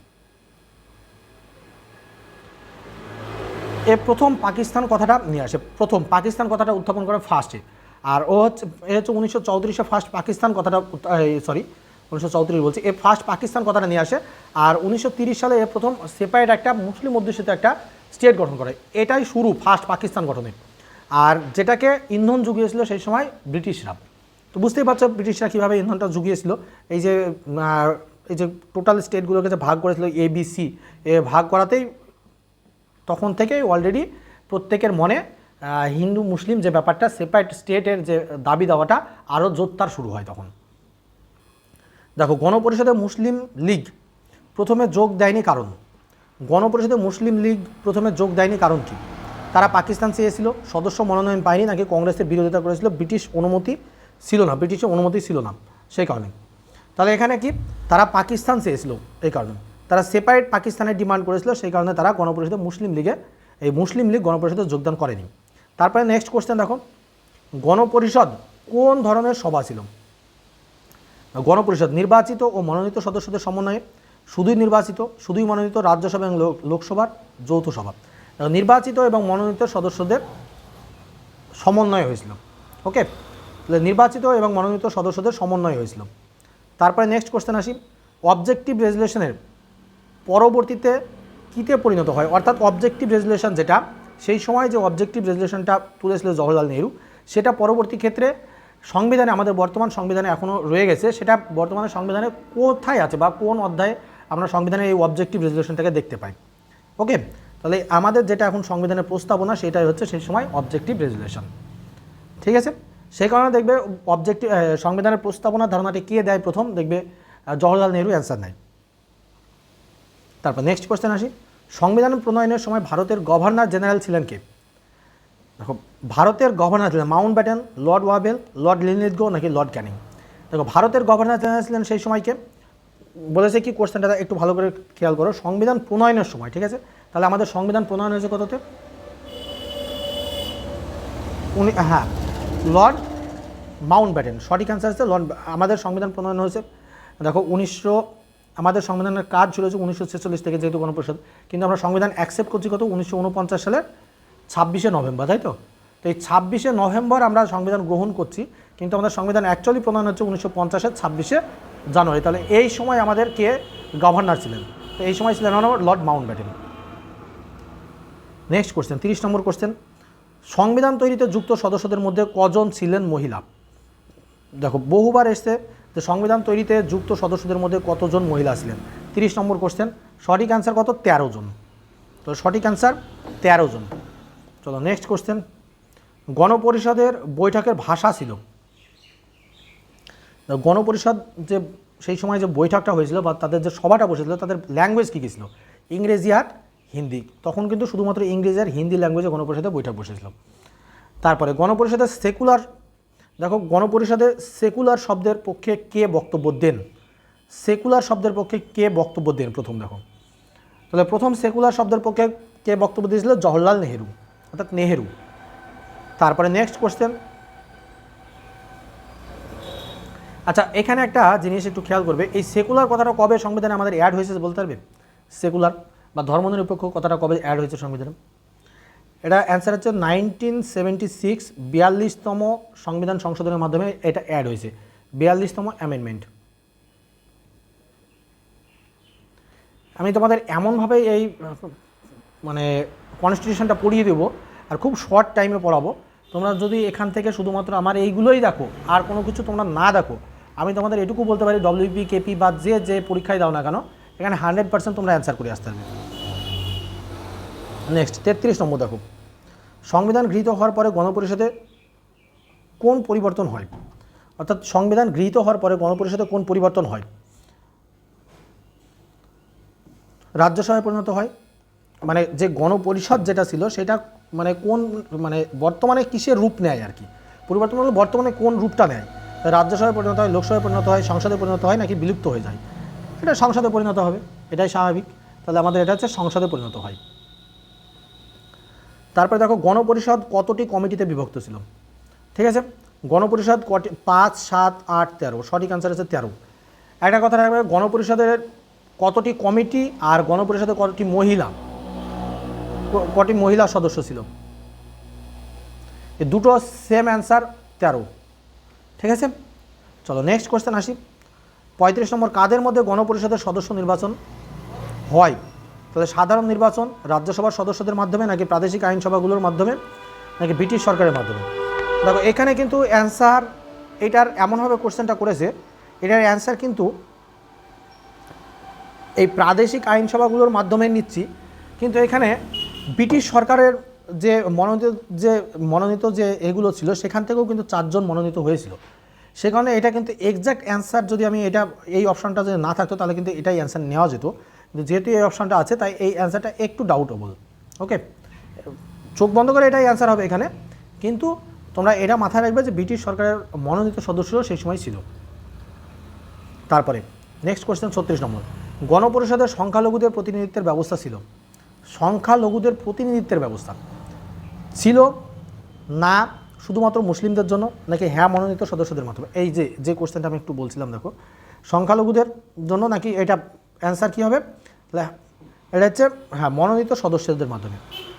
এ প্রথম পাকিস্তান কথাটা নিয়ে আসে, প্রথম পাকিস্তান কথাটা উত্থাপন করে ফার্স্টে। আর ও হচ্ছে 1934 ফার্স্ট পাকিস্তান কথাটা, সরি 1934 বলছি, এ ফার্স্ট পাকিস্তান কথাটা নিয়ে আসে। আর 1930 সালে এ প্রথম সেপারেট একটা মুসলিম অধ্যুষিত একটা স্টেট গঠন করে। এটাই শুরু ফার্স্ট পাকিস্তান গঠনের। আর যেটাকে ইন্ধন জুগিয়েছিল সেই সময় ব্রিটিশরা। তো বুঝতেই পারছো ব্রিটিশরা কীভাবে ইন্ধনটা জুগিয়েছিল। এই যে টোটাল স্টেটগুলোকে যে ভাগ করেছিল ABC, এ ভাগ করাতেই তখন থেকেই অলরেডি প্রত্যেকের মনে হিন্দু মুসলিম যে ব্যাপারটা সেপারেট স্টেটের যে দাবি দেওয়াটা আরও জোরদার শুরু হয় তখন। দেখো গণপরিষদে মুসলিম লীগ প্রথমে যোগ দেয়নি কারণ, গণপরিষদে মুসলিম লীগ প্রথমে যোগ দেয়নি কারণ কি? তারা পাকিস্তান চেয়েছিল, সদস্য মনোনয়ন পায়নি, নাকি কংগ্রেসের বিরোধিতা করেছিল, ব্রিটিশ অনুমতি ছিল না, ব্রিটিশের অনুমতি ছিল না সেই কারণে। তাহলে এখানে কি তারা পাকিস্তান চেয়েছিল এই কারণে, তারা সেপারেট পাকিস্তানের ডিমান্ড করেছিল, সেই কারণে তারা গণপরিষদে মুসলিম লীগে এই মুসলিম লীগ গণপরিষদে যোগদান করেনি। তারপরে নেক্সট কোশ্চেন দেখো, গণপরিষদ কোন ধরনের সভা ছিল? গণপরিষদ নির্বাচিত ও মনোনীত সদস্যদের সমন্বয়ে, শুধুই নির্বাচিত, শুধুই মনোনীত, রাজ্যসভা এবং লোকসভার যৌথ সভা। নির্বাচিত এবং মনোনীত সদস্যদের সমন্বয় হয়েছিল। ওকে, নির্বাচিত এবং মনোনীত সদস্যদের সমন্বয় হয়েছিল। তারপরে নেক্সট কোশ্চেন আসি, অবজেক্টিভ রেজুলেশনের পরবর্তীতে কীতে পরিণত হয়? অর্থাৎ অবজেক্টিভ রেজুলেশন যেটা সেই সময় যে অবজেক্টিভ রেজুলেশনটা তুলেছিল জওহরলাল নেহরু, সেটা পরবর্তী ক্ষেত্রে সংবিধানে, আমাদের বর্তমান সংবিধানে এখনও রয়ে গেছে, সেটা বর্তমানে সংবিধানে কোথায় আছে বা কোন অধ্যায়ে আমরা সংবিধানে এই অবজেক্টিভ রেজুলেশনটাকে দেখতে পাই? ওকে, তাহলে আমাদের যেটা এখন সংবিধানের প্রস্তাবনা সেটাই হচ্ছে সেই সময় অবজেক্টিভ রেজুলেশন। ঠিক আছে, সেই কারণে দেখবে অবজেক্টিভ সংবিধানের প্রস্তাবনার ধারণাটি কে দেয় প্রথম, দেখবে জওহরলাল নেহরু অ্যান্সার নেয়। তারপর নেক্সট কোশ্চেন আসি, সংবিধান প্রণয়নের সময় ভারতের গভর্নর জেনারেল ছিলেন কে? দেখো ভারতের গভর্নর ছিলেন Mount Batten, Lord Wavell, Lord Linlithgow, নাকি লর্ড ক্যানিং? দেখো ভারতের গভর্নর জেনারেল ছিলেন সেই সময়কে বলেছে কি, কোশ্চেনটা একটু ভালো করে খেয়াল করো, সংবিধান প্রণয়নের সময়। ঠিক আছে, তাহলে আমাদের সংবিধান প্রণয়ন হয়েছে কততে? হ্যাঁ, লর্ড মাউন্ট ব্যাটেন, সঠিক অ্যান্সার হচ্ছে লর্ড। আমাদের সংবিধান প্রণয়ন হয়েছে দেখো আমাদের সংবিধানের কাজ ছিল 1946 থেকে, যেহেতু গণপরিষদ, কিন্তু আমরা সংবিধান অ্যাকসেপ্ট করছি কত 1949 সালের 26শে নভেম্বর, তাই তো? তো এই 26শে নভেম্বর আমরা সংবিধান গ্রহণ করছি, কিন্তু আমাদের সংবিধান অ্যাকচুয়ালি প্রণয়ন হচ্ছে 1950-এর 26শে জানুয়ারি। তাহলে এই সময় আমাদের কে গভর্নর ছিলেন? তো এই সময় ছিলেন Lord Mount Batten. Next question, 30 নম্বর কোশ্চেন, সংবিধান তৈরিতে যুক্ত সদস্যদের মধ্যে কজন ছিলেন মহিলা? দেখো বহুবার এসছে যে সংবিধান তৈরিতে যুক্ত সদস্যদের মধ্যে কতজন মহিলা ছিলেন। 30 নম্বর কোশ্চেন, সঠিক অ্যান্সার কত? 13 জন। তো সঠিক অ্যান্সার 13 জন। চলো নেক্সট কোশ্চেন, গণপরিষদের বৈঠকের ভাষা ছিল? গণপরিষদ যে সেই সময় যে বৈঠকটা হয়েছিল বা তাদের যে সভাটা বসেছিল, তাদের ল্যাঙ্গুয়েজ কী কী ছিল? ইংরেজি আর হিন্দি। তখন কিন্তু শুধুমাত্র ইংরেজি আর হিন্দি ল্যাঙ্গুয়েজে গণপরিষদে বৈঠক বসেছিল। তারপরে গণপরিষদের সেকুলার, দেখো গণপরিষদে সেকুলার শব্দের পক্ষে কে বক্তব্য দেন? সেকুলার শব্দের পক্ষে কে বক্তব্য দেন প্রথম? দেখো তাহলে প্রথম সেকুলার শব্দের পক্ষে কে বক্তব্য দিয়েছিল? জওহরলাল নেহরু, অর্থাৎ নেহেরু। তারপরে নেক্সট কোশ্চেন, আচ্ছা এখানে একটা জিনিস একটু খেয়াল করবে, এই সেকুলার কথাটা কবে সংবিধানে আমাদের অ্যাড হয়েছে বলতে পারবে? সেকুলার বা ধর্মনিরপেক্ষ কথাটা কবে অ্যাড হয়েছে সংবিধানে? এটা অ্যান্সার হচ্ছে 1976, 42তম সংবিধান সংশোধনের মাধ্যমে এটা অ্যাড হয়েছে, 42তম অ্যামেন্ডমেন্ট। আমি তোমাদের এমনভাবে এই মানে কনস্টিটিউশনটা পড়িয়ে দেবো আর খুব শর্ট টাইমে পড়াবো, তোমরা যদি এখান থেকে শুধুমাত্র আমার এইগুলোই দেখো আর কোনো কিছু তোমরা না দেখো, আমি তোমাদের এটুকু বলতে পারি ডব্লিউপি, কেপি বা যে পরীক্ষায় দাও না কেন, এখানে 100% তোমরা অ্যান্সার করে আসতে পারবে। নেক্সট 33 নম্বর দেখো, সংবিধান গৃহীত হওয়ার পরে গণপরিষদে কোন পরিবর্তন হয়? অর্থাৎ সংবিধান গৃহীত হওয়ার পরে গণপরিষদে কোন পরিবর্তন হয়? রাজ্যসভায় পরিণত হয়, মানে যে গণপরিষদ যেটা ছিল সেটা মানে কোন মানে বর্তমানে কিসের রূপ নেয় আর কি, পরিবর্তন হলে বর্তমানে কোন রূপটা নেয়? রাজ্যসভায় পরিণত হয়, লোকসভায় পরিণত হয়, সংসদে পরিণত হয়, নাকি বিলুপ্ত হয়ে যায়? এটা সংসদে পরিণত হবে, এটাই স্বাভাবিক। তাহলে আমাদের এটা হচ্ছে সংসদে পরিণত হয়। তারপরে দেখো গণপরিষদ কতটি কমিটিতে বিভক্ত ছিল? ঠিক আছে, গণপরিষদ 5, 7, 8, 13, সঠিক অ্যান্সার হচ্ছে 13। একটা কথা রাখবে, গণপরিষদের কতটি কমিটি আর গণপরিষদের কতটি মহিলা সদস্য ছিল? এই দুটো সেম অ্যান্সার 13। ঠিক আছে, চলো নেক্সট কোয়েশ্চেন আসি। 35 নম্বর, কাদের মধ্যে গণপরিষদের সদস্য নির্বাচন হয়? তাহলে সাধারণ নির্বাচন রাজ্যসভার সদস্যদের মাধ্যমে, নাকি প্রাদেশিক আইনসভাগুলোর মাধ্যমে, নাকি ব্রিটিশ সরকারের মাধ্যমে? দেখো এখানে কিন্তু অ্যান্সার, এটার এমনভাবে কোশ্চেনটা করেছে, এটার অ্যান্সার কিন্তু এই প্রাদেশিক আইনসভাগুলোর মাধ্যমে নিচ্ছি, কিন্তু এখানে ব্রিটিশ সরকারের যে মনোনীত যে এগুলো ছিল সেখান থেকেও কিন্তু 4 জন মনোনীত হয়েছিল। সে কারণে এটা কিন্তু এক্স্যাক্ট অ্যান্সার, যদি আমি এই অপশানটা যদি না থাকতো তাহলে কিন্তু এটাই অ্যান্সার নেওয়া যেত, কিন্তু যেহেতু এই অপশানটা আছে তাই এই অ্যান্সারটা একটু ডাউটেবল। ওকে, চোখ বন্ধ করে এটাই অ্যান্সার হবে এখানে, কিন্তু তোমরা এটা মাথায় রাখবে যে ব্রিটিশ সরকারের মনোনীত সদস্যরাও সেই সময় ছিল। তারপরে নেক্সট কোয়েশ্চেন 36 নম্বর, গণপরিষদের সংখ্যালঘুদের প্রতিনিধিত্বের ব্যবস্থা ছিল? সংখ্যালঘুদের প্রতিনিধিত্বের ব্যবস্থা ছিল না শুধুমাত্র মুসলিমদের জন্য, নাকি হ্যাঁ মনোনীত সদস্যদের মাধ্যমে? এই যে কোশ্চেনটা আমি একটু বলছিলাম, দেখো সংখ্যালঘুদের জন্য নাকি এটা অ্যান্সার কী হবে? এটা হচ্ছে হ্যাঁ মনোনীত সদস্যদের মাধ্যমে।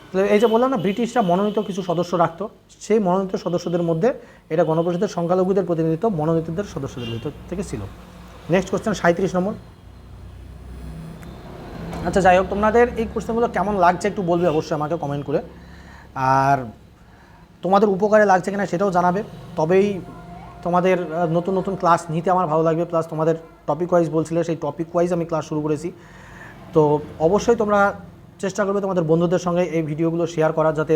তাহলে এই যে বললাম না, ব্রিটিশরা মনোনীত কিছু সদস্য রাখতো, সেই মনোনীত সদস্যদের মধ্যে এটা গণপরিষদের সংখ্যালঘুদের প্রতিনিধিত্ব মনোনীতদের সদস্যদের ভিতর থেকে ছিল। নেক্সট কোশ্চেন 37 নম্বর। আচ্ছা যাই হোক, তোমাদের এই কোশ্চেনগুলো কেমন লাগছে একটু বলবে অবশ্যই আমাকে কমেন্ট করে, আর তোমাদের উপকারে লাগছে কিনা সেটাও জানাবে, তবেই তোমাদের নতুন নতুন ক্লাস নিতে আমার ভালো লাগবে। প্লাস তোমাদের টপিক ওয়াইজ বলছিলে, সেই টপিক ওয়াইজ আমি ক্লাস শুরু করেছি, তো অবশ্যই তোমরা চেষ্টা করবে তোমাদের বন্ধুদের সঙ্গে এই ভিডিওগুলো শেয়ার করার, যাতে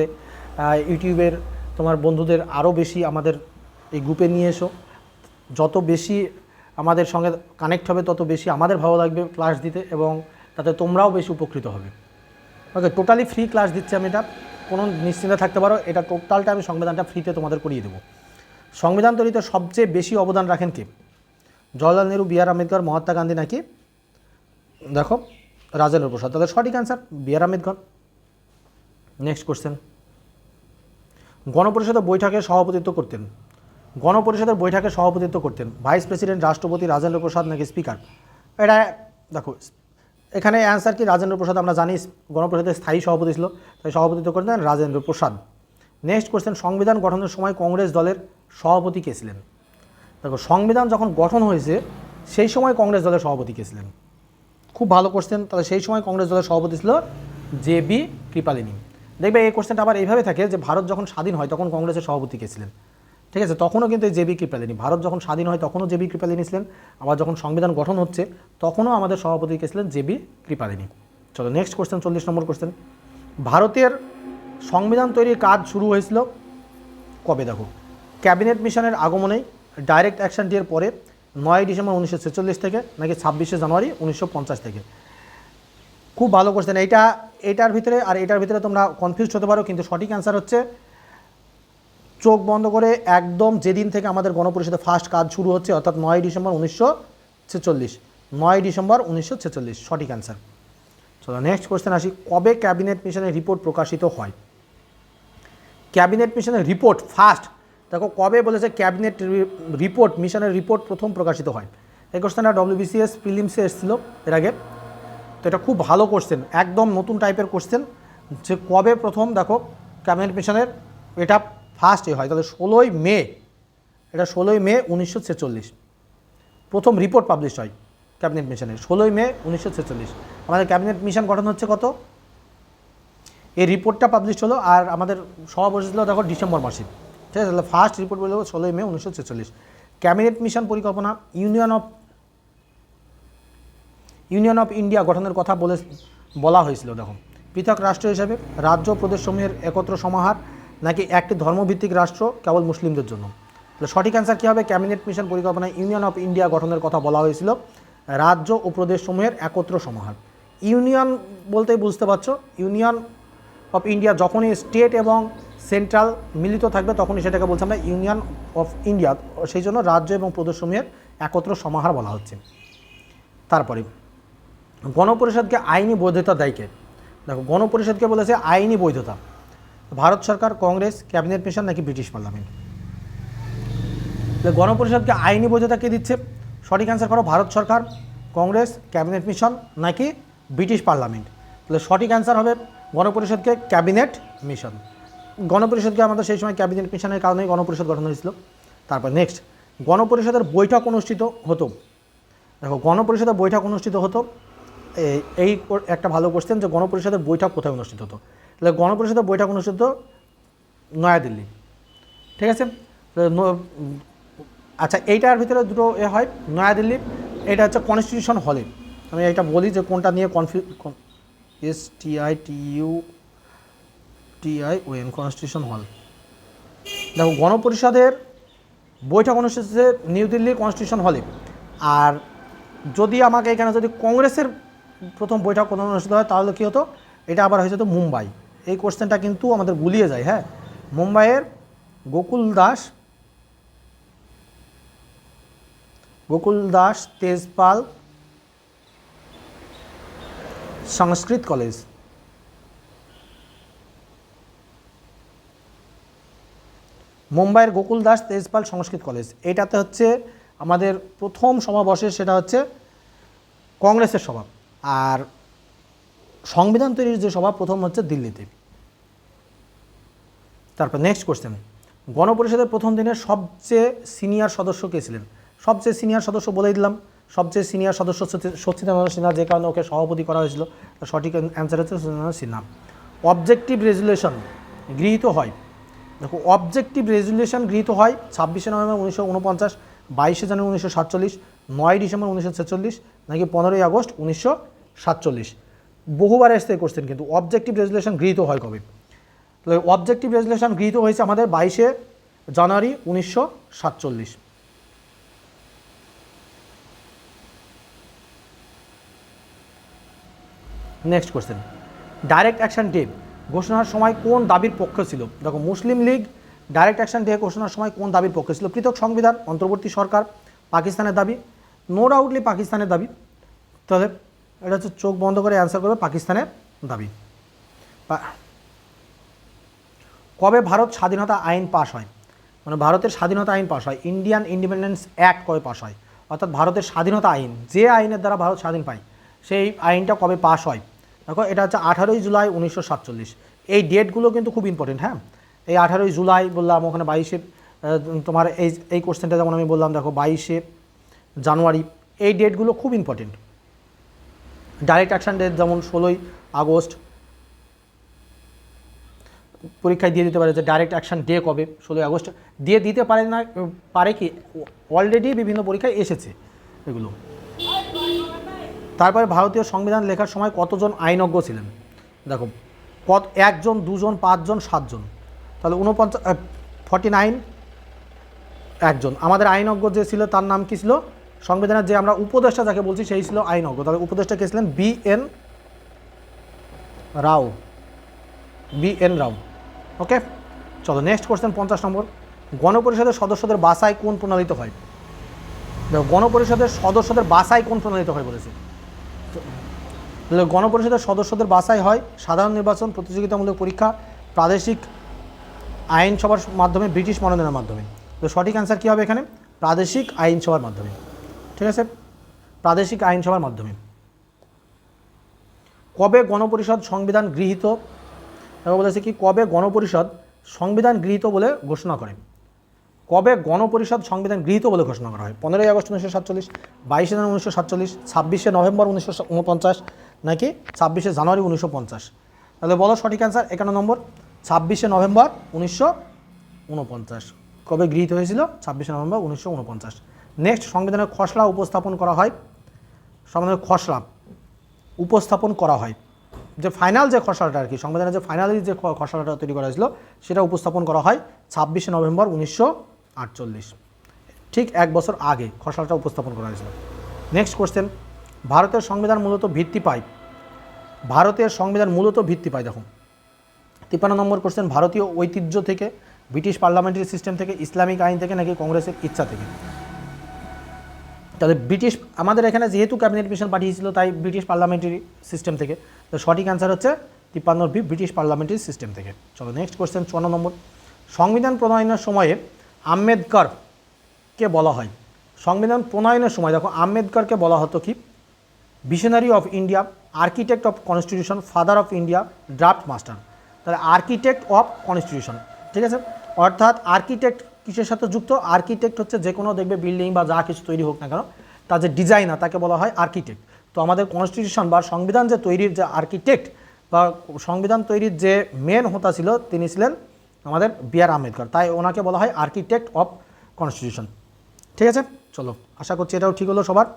ইউটিউবের তোমার বন্ধুদের আরও বেশি আমাদের এই গ্রুপে নিয়ে এসো। যত বেশি আমাদের সঙ্গে কানেক্ট হবে তত বেশি আমাদের ভালো লাগবে ক্লাস দিতে, এবং তাতে তোমরাও বেশি উপকৃত হবে। ওকে, টোটালি ফ্রি ক্লাস দিচ্ছি আমি, এটা কোনো নিশ্চিন্তে থাকতে পারো, এটা টোটালটা আমি সংবিধানটা ফ্রিতে তোমাদের করিয়ে দেবো। সংবিধান তৈরিতে সবচেয়ে বেশি অবদান রাখেন কে? জওয়াহরলাল নেহরু, বি আর আম্বেদকর, মহাত্মা গান্ধী, নাকি দেখো রাজেন্দ্র প্রসাদ? তাহলে সঠিক অ্যান্সার বি আর আম্বেদকর। নেক্সট কোশ্চেন, গণপরিষদের বৈঠকে সভাপতিত্ব করতেন? গণপরিষদের বৈঠকে সভাপতিত্ব করতেন ভাইস প্রেসিডেন্ট, রাষ্ট্রপতি, রাজেন্দ্র প্রসাদ, নাকি স্পিকার? এটা দেখো এখানে অ্যান্সার কি? রাজেন্দ্র প্রসাদ। আমরা জানি গণপরিষদের স্থায়ী সভাপতি ছিল, তাই সভাপতিত্ব করতেন রাজেন্দ্র প্রসাদ। নেক্সট কোশ্চেন, সংবিধান গঠনের সময় কংগ্রেস দলের সভাপতি কে ছিলেন? দেখো সংবিধান যখন গঠন হয়েছে সেই সময় কংগ্রেস দলের সভাপতি কে ছিলেন? খুব ভালো কোশ্চেন। তাহলে সেই সময় কংগ্রেস দলের সভাপতি ছিল জে বি কৃপালিনী। দেখবে এই কোশ্চেনটা আবার এইভাবে থাকে যে ভারত যখন স্বাধীন হয় তখন কংগ্রেসের সভাপতি কে ছিলেন? ঠিক আছে, তখনও কিন্তু জে বি কৃপালিনী। ভারত যখন স্বাধীন হয় তখনও জে বি কৃপালিনী ছিলেন, আবার যখন সংবিধান গঠন হচ্ছে তখনও আমাদের সভাপতি কে ছিলেন জে বি কৃপালিনী। চলো নেক্সট কোশ্চেন 40 নম্বর কোশ্চেন, ভারতের সংবিধান তৈরির কাজ শুরু হয়েছিল কবে? দেখো ক্যাবিনেট মিশনের আগমনেই, ডাইরেক্ট অ্যাকশন ডি এর পরে, 9 ডিসেম্বর 1946 থেকে, নাকি 26শে জানুয়ারি 1950 থেকে? খুব ভালো কোশ্চেন। এটার ভিতরে আর এটার ভিতরে তোমরা কনফিউজ হতে পারো, কিন্তু সঠিক অ্যান্সার হচ্ছে চোখ বন্ধ করে একদম যেদিন থেকে আমাদের গণপরিষদের ফার্স্ট কাজ শুরু হচ্ছে, অর্থাৎ 9 ডিসেম্বর 1946। 9 ডিসেম্বর 1946 সঠিক অ্যান্সার। চলো নেক্সট কোশ্চেন আসি, কবে ক্যাবিনেট মিশনের রিপোর্ট প্রকাশিত হয়? ক্যাবিনেট মিশনের রিপোর্ট ফার্স্ট, দেখো কবে বলেছে ক্যাবিনেট রিপোর্ট, মিশনের রিপোর্ট প্রথম প্রকাশিত হয়? এই কোশ্চেনটা WBCS প্রিলিমসে এসেছিল এর আগে, তো এটা খুব ভালো কোশ্চেন, একদম নতুন টাইপের কোশ্চেন, যে কবে প্রথম দেখো ক্যাবিনেট মিশনের এটা ফার্স্ট হয়। তাহলে 16ই মে, এটা 16ই মে 1946 প্রথম রিপোর্ট পাবলিশ হয় ক্যাবিনেট মিশনের, 16ই মে 1946। আমাদের ক্যাবিনেট মিশন গঠন হচ্ছে কত? এই রিপোর্টটা পাবলিশ হলো, আর আমাদের সভা বসেছিল দেখো ডিসেম্বর মাসে। ঠিক আছে, তাহলে ফার্স্ট রিপোর্ট বলে 16ই মে 1946। ক্যাবিনেট মিশন পরিকল্পনা ইউনিয়ন অফ ইন্ডিয়া গঠনের কথা বলা হয়েছিল। দেখো পৃথক রাষ্ট্র হিসাবে, রাজ্য প্রদেশসমূহের একত্র সমাহার, নাকি একটি ধর্মভিত্তিক রাষ্ট্র কেবল মুসলিমদের জন্য? তাহলে সঠিক অ্যান্সার কী হবে? ক্যাবিনেট মিশন পরিকল্পনায় ইউনিয়ন অফ ইন্ডিয়া গঠনের কথা বলা হয়েছিল, রাজ্য ও প্রদেশসমূহের একত্র সমাহার। ইউনিয়ন বলতেই বুঝতে পারছো, ইউনিয়ন অফ ইন্ডিয়া যখনই স্টেট এবং সেন্ট্রাল মিলিত থাকবে তখনই সেটাকে বলছি আমরা ইউনিয়ন অফ ইন্ডিয়া, সেই জন্য রাজ্য এবং প্রদেশসমূহের একত্র সমাহার বলা হচ্ছে। তারপরে গণপরিষদকে আইনি বৈধতা দেয় কে? দেখো গণপরিষদকে বলেছে আইনি বৈধতা ভারত সরকার, কংগ্রেস, ক্যাবিনেট মিশন, নাকি ব্রিটিশ পার্লামেন্ট? গণপরিষদকে আইনি বৈধতা কে দিচ্ছে? সঠিক অ্যান্সার করো ভারত সরকার, কংগ্রেস, ক্যাবিনেট মিশন নাকি ব্রিটিশ পার্লামেন্ট। তাহলে সঠিক অ্যান্সার হবে গণপরিষদকে ক্যাবিনেট মিশন। গণপরিষদকে আমাদের সেই সময় ক্যাবিনেট মিশনের কারণেই গণপরিষদ গঠন হয়েছিল। তারপর নেক্সট, গণপরিষদের বৈঠক অনুষ্ঠিত হতো। দেখো গণপরিষদের বৈঠক অনুষ্ঠিত হতো, এই একটা ভালো কোশ্চেন যে গণপরিষদের বৈঠক কোথায় অনুষ্ঠিত হতো। তাহলে গণপরিষদের বৈঠক অনুষ্ঠিত হতো নয়াদিল্লি। ঠিক আছে, আচ্ছা এইটার ভিতরে দুটো হয় নয়াদিল্লি, এটা হচ্ছে কনস্টিটিউশন হলে। আমি এটা বলি যে কোনটা নিয়ে STITUTION কনস্টিটিউশন হল। দেখো গণপরিষদের বৈঠক অনুষ্ঠিত হচ্ছে নিউ দিল্লির কনস্টিটিউশন হলে। আর যদি আমাকে এখানে যদি কংগ্রেসের প্রথম বৈঠক কোথাও অনুষ্ঠিত হয় তাহলে কী হতো, এটা আবার হয়েছে তো মুম্বাই। এই কোশ্চেনটা কিন্তু আমাদের গুলিয়ে যায়। হ্যাঁ, মুম্বাইয়ের গোকুল দাস তেজপাল সংস্কৃত কলেজ। মুম্বাইয়ের গোকুল দাস তেজপাল সংস্কৃত কলেজ, এটাতে হচ্ছে আমাদের প্রথম সভা বসে, সেটা হচ্ছে কংগ্রেসের সভা। আর সংবিধান তৈরির যে সভা প্রথম হচ্ছে দিল্লিতে। তারপর নেক্সট কোশ্চেন, গণপরিষদের প্রথম দিনের সবচেয়ে সিনিয়র সদস্য কে ছিলেন? সবচেয়ে সিনিয়র সদস্য বলেই দিলাম, সবচেয়ে সিনিয়র সদস্য সচ্চিদানন্দ সিনহা, যে কারণে ওকে সভাপতি করা হয়েছিল। সঠিক অ্যান্সার হচ্ছে সচ্চিদানন্দ সিনহা। অবজেক্টিভ রেজুলেশন গৃহীত হয়, দেখো অবজেক্টিভ রেজুলেশন গৃহীত হয় 26শে নভেম্বর 1949, 22শে জানুয়ারি 1947, 9ই ডিসেম্বর 1946 নাকি 15ই আগস্ট 1947। বহুবার এসে কোশ্চেন, কিন্তু অবজেক্টিভ রেজুলেশন গৃহীত হয় কবে? তাহলে অবজেক্টিভ রেজুলেশন গৃহীত হয়েছে আমাদের 22শে জানুয়ারি 1947। Next question, direct action day ঘোষণার সময় কোন দাবির পক্ষে ছিল? দেখো মুসলিম লীগ ডাইরেক্ট অ্যাকশন ডে ঘোষণার সময় কোন দাবির পক্ষে ছিল? পৃথক সংবিধান, অন্তর্বর্তী সরকার, পাকিস্তানের দাবি। নো ডাউটলি পাকিস্তানের দাবি। তাহলে এটা হচ্ছে চোখ বন্ধ করে অ্যান্সার করবে পাকিস্তানের দাবি। কবে ভারত স্বাধীনতা আইন পাস হয়? মানে ভারতের স্বাধীনতা আইন পাস হয়, ইন্ডিয়ান ইন্ডিপেন্ডেন্স অ্যাক্ট কবে পাস হয়? অর্থাৎ ভারতের স্বাধীনতা আইন, যে আইনের দ্বারা ভারত স্বাধীন পায়, সেই আইনটা কবে পাস হয়? দেখো এটা হচ্ছে 18ই জুলাই 1947। এই ডেটগুলো কিন্তু খুব ইম্পর্টেন্ট। হ্যাঁ, এই 18ই জুলাই বললাম, ওখানে 22শে তোমার এই কোশ্চেনটা যেমন আমি বললাম, দেখো 22শে জানুয়ারি, এই ডেটগুলো খুব ইম্পর্টেন্ট। ডাইরেক্ট অ্যাকশন ডেট যেমন 16ই আগস্ট, পরীক্ষায় দিয়ে দিতে পারে যে ডাইরেক্ট অ্যাকশন ডে কবে, 16ই আগস্ট দিয়ে দিতে পারে না, পারে কি, অলরেডি বিভিন্ন পরীক্ষায় এসেছে এগুলো। তারপরে ভারতীয় সংবিধান লেখার সময় কতজন আইনজ্ঞ ছিলেন? দেখো একজন, দুজন, পাঁচজন, সাতজন। তাহলে 49 একজন। আমাদের আইনজ্ঞ যে ছিল তার নাম কী ছিল? সংবিধানের যে আমরা উপদেষ্টা যাকে বলছি সেই ছিল আইনজ্ঞ। তাহলে উপদেষ্টা কে ছিলেন? BN রাও। ওকে, চলো নেক্সট কোশ্চেন 50 নম্বর, গণপরিষদের সদস্যদের বাছাই কোন প্রণালীতে হয়? দেখো গণপরিষদের সদস্যদের বাছাই কোন প্রণালীতে হয় বলেছে। গণপরিষদের সদস্যদের বাছাই হয় সাধারণ নির্বাচন, প্রতিযোগিতামূলক পরীক্ষা, প্রাদেশিক আইনসভার মাধ্যমে, ব্রিটিশ মনোনয়নের মাধ্যমে। তো সঠিক অ্যান্সার কী হবে এখানে? প্রাদেশিক আইনসভার মাধ্যমে। ঠিক আছে, প্রাদেশিক আইনসভার মাধ্যমে। কবে গণপরিষদ সংবিধান গৃহীত? এবার বলেছে কি, কবে গণপরিষদ সংবিধান গৃহীত বলে ঘোষণা করে? কবে গণপরিষদ সংবিধান গৃহীত বলে ঘোষণা করা হয়? 15ই আগস্ট 1947, 22শে জানুয়ারি 1947, 26শে নভেম্বর 1949 নাকি 26শে জানুয়ারি 1950? তাহলে বলো সঠিক অ্যান্সার 51 নম্বর, 26শে নভেম্বর 1949। কবে গৃহীত হয়েছিল? 26শে নভেম্বর 1949। নেক্সট, সংবিধানের খসড়া উপস্থাপন করা হয়। সংবিধানের খসড়া উপস্থাপন করা হয়, যে ফাইনাল যে খসড়াটা আর কি, সংবিধানের যে ফাইনালি যে খসড়াটা তৈরি করা হয়েছিল সেটা উপস্থাপন করা হয় 26শে নভেম্বর 1948। ঠিক এক বছর আগে খসড়াটা উপস্থাপন করা হয়েছিল। নেক্সট কোশ্চেন, ভারতের সংবিধান মূলত ভিত্তি পায়। ভারতের সংবিধান মূলত ভিত্তি পায়, দেখো 53 নম্বর কোশ্চেন, ভারতীয় ঐতিহ্য থেকে, ব্রিটিশ পার্লামেন্টারি সিস্টেম থেকে, ইসলামিক আইন থেকে নাকি কংগ্রেসের ইচ্ছা থেকে? তাহলে ব্রিটিশ, আমাদের এখানে যেহেতু ক্যাবিনেট মিশন পাঠিয়েছিল তাই ব্রিটিশ পার্লামেন্টারি সিস্টেম থেকে। তো সঠিক অ্যান্সার হচ্ছে 53 ব্রিটিশ পার্লামেন্টারি সিস্টেম থেকে। চলো নেক্সট কোশ্চেন 54 নম্বর, সংবিধান প্রণয়নের সময়ে আম্বেদকরকে বলা হয়। সংবিধান প্রণয়নের সময় দেখো আম্বেদকরকে বলা হতো কি visionary of India, architect of constitution, father of India, draft master. তাহলে আর্কিটেক্ট অফ কনস্টিটিউশন, ঠিক আছে। অর্থাৎ আর্কিটেক্ট কিসের সাথে যুক্ত? আর্কিটেক্ট হচ্ছে যে কোনো দেখবে বিল্ডিং বা যা কিছু তৈরি হোক না কেন তার যে ডিজাইনার তাকে বলা হয় আর্কিটেক্ট। তো আমাদের কনস্টিটিউশন বা সংবিধান যে তৈরির যে আর্কিটেক্ট বা সংবিধান তৈরির যে মেন হোতা ছিল তিনি ছিলেন আমাদের বি.আর. আম্বেদকর, তাই ওনাকে বলা হয় আর্কিটেক্ট অফ কনস্টিটিউশন। ঠিক আছে, চলো আশা করছি এটাও ঠিক হলো সবার।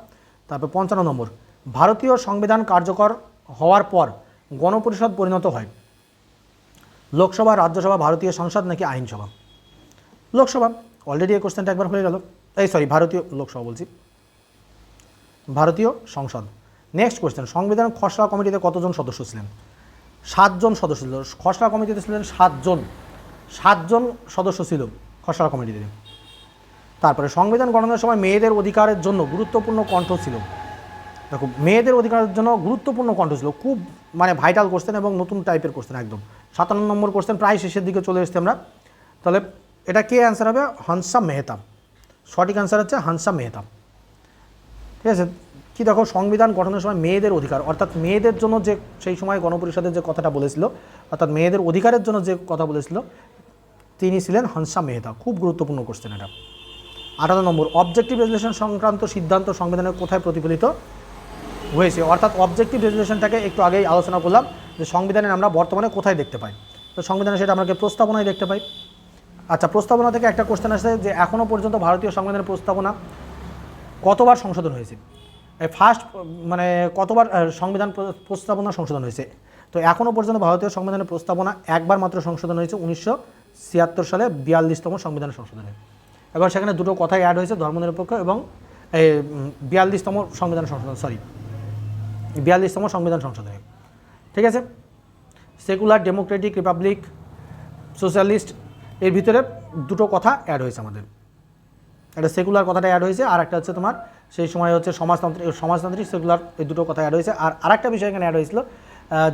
তারপর 55 নম্বর, ভারতীয় সংবিধান কার্যকর হওয়ার পর গণপরিষদ পরিণত হয় লোকসভা, রাজ্যসভা, ভারতীয় সংসদ নাকি আইনসভা? লোকসভা। অলরেডি এই কোশ্চেনটা একবার হয়ে গেল, ভারতীয় লোকসভা বলছি, ভারতীয় সংসদ। নেক্সট কোশ্চেন, সংবিধান খসড়া কমিটিতে কতজন সদস্য ছিলেন? 7 জন সদস্য ছিল। খসড়া কমিটিতে ছিলেন 7 জন, 7 জন সদস্য ছিল খসড়া কমিটিতে। তারপরে সংবিধান গঠনের সময় মেয়েদের অধিকারের জন্য গুরুত্বপূর্ণ কণ্ঠ ছিল। দেখো মেয়েদের অধিকারের জন্য গুরুত্বপূর্ণ কণ্ঠ ছিল, খুব মানে ভাইটাল কোশ্চেন এবং নতুন টাইপের কোশ্চেন একদম। 57 নম্বর কোশ্চেন, প্রায় শেষের দিকে চলে এসেছি আমরা। তাহলে এটা কে অ্যান্সার হবে? হংসা মেহতা। সঠিক অ্যান্সার হচ্ছে হংসা মেহতা। ঠিক আছে, কি দেখো সংবিধান গঠনের সময় মেয়েদের অধিকার অর্থাৎ মেয়েদের জন্য যে সেই সময় গণপরিষদের যে কথাটা বলেছিল অর্থাৎ মেয়েদের অধিকারের জন্য যে কথা বলেছিল তিনি ছিলেন হংসা মেহতা। খুব গুরুত্বপূর্ণ কোশ্চেন এটা। 58 নম্বর, অবজেক্টিভ রেজুলেশন সংক্রান্ত সিদ্ধান্ত সংবিধানের কোথায় প্রতিফলিত হয়েছে? অর্থাৎ অবজেক্টিভ রেজুলেশনটাকে একটু আগেই আলোচনা করলাম যে সংবিধানের আমরা বর্তমানে কোথায় দেখতে পাই। তো সংবিধানে সেটা আমাকে প্রস্তাবনায় দেখতে পাই। আচ্ছা, প্রস্তাবনা থেকে একটা কোশ্চেন আসছে যে এখনও পর্যন্ত ভারতীয় সংবিধানের প্রস্তাবনা কতবার সংশোধন হয়েছে? ফার্স্ট মানে কতবার সংবিধান প্রস্তাবনা সংশোধন হয়েছে? তো এখনও পর্যন্ত ভারতীয় সংবিধানের প্রস্তাবনা একবার মাত্র সংশোধন হয়েছে 1976 সালে 42তম সংবিধান সংশোধনে। এবার সেখানে দুটো কথাই অ্যাড হয়েছে, ধর্মনিরপেক্ষ এবং 42তম সংবিধান সংশোধন, 42তম সংবিধান সংশোধনে। ঠিক আছে, সেকুলার, ডেমোক্রেটিক, রিপাবলিক, সোশ্যালিস্ট, এর ভিতরে দুটো কথা অ্যাড হয়েছে আমাদের। একটা সেকুলার কথাটা অ্যাড হয়েছে আর একটা হচ্ছে তোমার সেই সময় হচ্ছে সমাজতান্ত্রিক সেকুলার, এই দুটো কথা অ্যাড হয়েছে। আর আরেকটা বিষয় এখানে অ্যাড হয়েছিল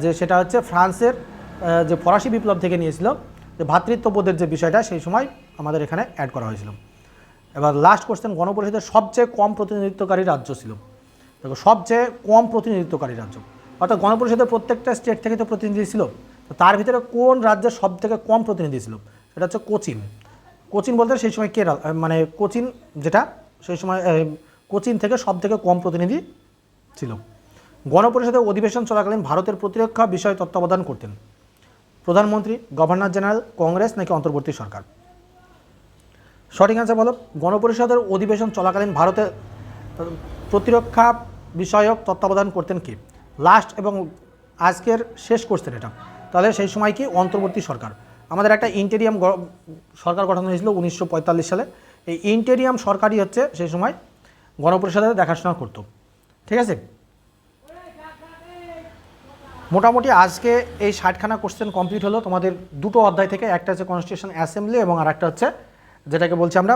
যে সেটা হচ্ছে ফ্রান্সের যে ফরাসি বিপ্লব থেকে নিয়েছিল যে ভ্রাতৃত্ববোধের যে বিষয়টা সেই সময় আমাদের এখানে অ্যাড করা হয়েছিল। এবার লাস্ট কোশ্চেন, গণপরিষদের সবচেয়ে কম প্রতিনিধিত্বকারী রাজ্য ছিল। দেখো সবচেয়ে কম প্রতিনিধিত্বকারী রাজ্য অর্থাৎ গণপরিষদের প্রত্যেকটা স্টেট থেকে তো প্রতিনিধি ছিল, তো তার ভিতরে কোন রাজ্যের সব থেকে কম প্রতিনিধি ছিল? সেটা হচ্ছে কোচিন। কোচিন বলতে সেই সময় কেরালা, মানে কোচিন যেটা সেই সময় কোচিন থেকে সব থেকে কম প্রতিনিধি ছিল। গণপরিষদের অধিবেশন চলাকালীন ভারতের প্রতিরক্ষা বিষয়ে তত্ত্বাবধান করতেন প্রধানমন্ত্রী, গভর্নর জেনারেল, কংগ্রেস নাকি অন্তর্বর্তী সরকার? সঠিক অ্যান্সার বলো। গণপরিষদের অধিবেশন চলাকালীন ভারতের প্রতিরক্ষা বিষয়ক তত্ত্বাবধান করতেন কি? লাস্ট এবং আজকের শেষ কোশ্চেন এটা। তাহলে সেই সময় কি? অন্তর্বর্তী সরকার। আমাদের একটা ইন্টেরিয়াম সরকার গঠন হয়েছিল 1945 সালে। এই ইন্টেরিয়াম সরকারই হচ্ছে সেই সময় গণপরিষদের দেখাশোনা করত। ঠিক আছে, মোটামুটি আজকে এই 60খানা কোশ্চেন কমপ্লিট হলো তোমাদের দুটো অধ্যায় থেকে। একটা হচ্ছে কনস্টিটিউশন অ্যাসেম্বলি এবং আর একটা হচ্ছে যেটাকে বলছি আমরা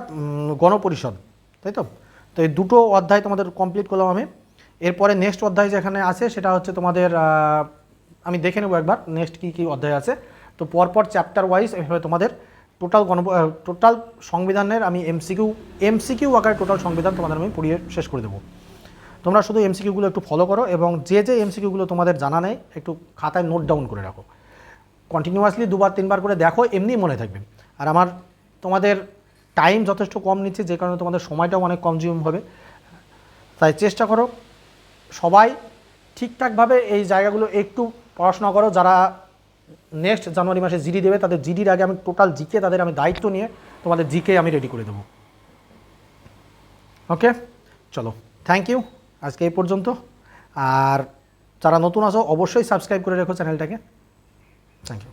গণপরিষদ, তাই তো? তো এই দুটো অধ্যায় তোমাদের কমপ্লিট করলাম আমি। এরপরে নেক্সট অধ্যায় যেখানে আছে সেটা হচ্ছে তোমাদের আমি দেখে নেব একবার নেক্সট কী কী অধ্যায় আছে। তো পরপর চ্যাপ্টার ওয়াইজ এভাবে তোমাদের টোটাল সংবিধানের আমি এমসিকিউ আকারে টোটাল সংবিধান তোমাদের আমি পড়িয়ে শেষ করে দেবো। তোমরা শুধু এমসিকিউগুলো একটু ফলো করো এবং যে এমসিকিউগুলো তোমাদের জানা নেই একটু খাতায় নোট ডাউন করে রাখো। কন্টিনিউয়াসলি 2-3 বার করে দেখো, এমনি মনে থাকবে। আর আমার তোমাদের টাইম যথেষ্ট কম নিচ্ছে যে কারণে তোমাদের সময়টাও অনেক কনজিউম হবে, তাই চেষ্টা করো সবাই ঠিকঠাকভাবে এই জায়গাগুলো একটু পড়াশোনা করো। যারা নেক্সট জানুয়ারি মাসে জিডি দেবে তাদের জিডির আগে আমি টোটাল জিকে তাদের আমি দায়িত্ব নিয়ে তোমাদের জিকে আমি রেডি করে দেবো। ওকে, চলো, থ্যাংক ইউ, আজকে এই পর্যন্ত। আর যারা নতুন আসো অবশ্যই সাবস্ক্রাইব করে রেখো চ্যানেলটাকে। Thank you.